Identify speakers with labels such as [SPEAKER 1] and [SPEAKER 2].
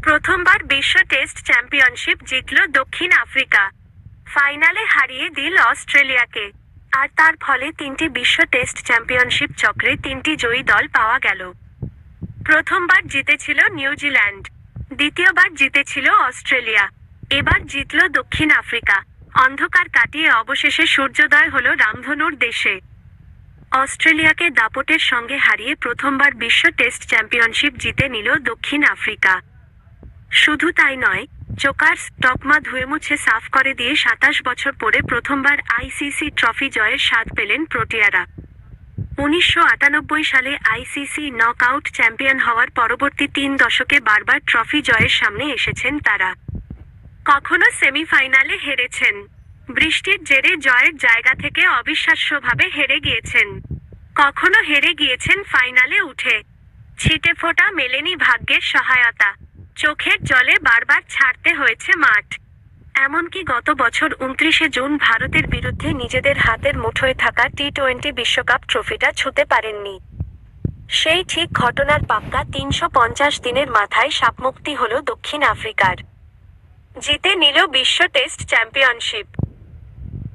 [SPEAKER 1] প্রথমবার বিশ্ব test championship জিতল দক্ষিণ আফ্রিকা। ফাইনালে হারিয়ে দিল অস্ট্রেলিয়াকে। আর তার ফলে তিনটি বিশ্ব টেস্ট চ্যাম্পিয়নশিপ চক্রে তিনটি জয়ী দল পাওয়া গেল। প্রথমবার জিতেছিল নিউজিল্যান্ড, দ্বিতীয়বার জিতেছিল অস্ট্রেলিয়া, এবার জিতল দক্ষিণ আফ্রিকা। অন্ধকার কাটিয়ে অবশেষে সূর্যোদয় হলো রামধনুর দেশে। অস্ট্রেলিয়াকে দাপটের সঙ্গে হারিয়ে প্রথমবার বিশ্ব টেস্ট চ্যাম্পিয়নশিপ জিতে নিল দক্ষিণ আফ্রিকা। শুধু তাই নয়, চোকার্স তকমা ধুয়েমুছে সাফ করে দিয়ে ২৭ বছর পরে প্রথমবার আইসিসি ট্রফি জয়ের স্বাদ পেলেন প্রোটিয়ারা। ১৯৯৮ সালে আইসিসি নকআউট চ্যাম্পিয়ন হওয়ার পরবর্তী ৩ দশকে বারবার ট্রফি জয়ের সামনে এসেছেন তারা। কখনো সেমিফাইনালে হেরেছেন, বৃষ্টির জেরে জয়ের জায়গা থেকে অবিশ্বাস্যভাবে হেরে গিয়েছেন, কখনো হেরে গিয়েছেন ফাইনালে উঠে। ছিটেফোঁটা মেলেনি ভাগ্যের সহায়তা, চোখের জলে বারবার ছাড়তে হয়েছে মাঠ। এমনকি গত বছর ২৯শে জুন ভারতের বিরুদ্ধে নিজেদের হাতের মুঠোয় থাকা টি-২০ বিশ্বকাপ ট্রফিটা ছুঁতে পারেননি। সেই ঠিক ঘটনার পাক্কা ৩৫০ দিনের মাথায় সাপমুক্তি হল দক্ষিণ আফ্রিকার। জিতে নিল বিশ্ব টেস্ট চ্যাম্পিয়নশিপ।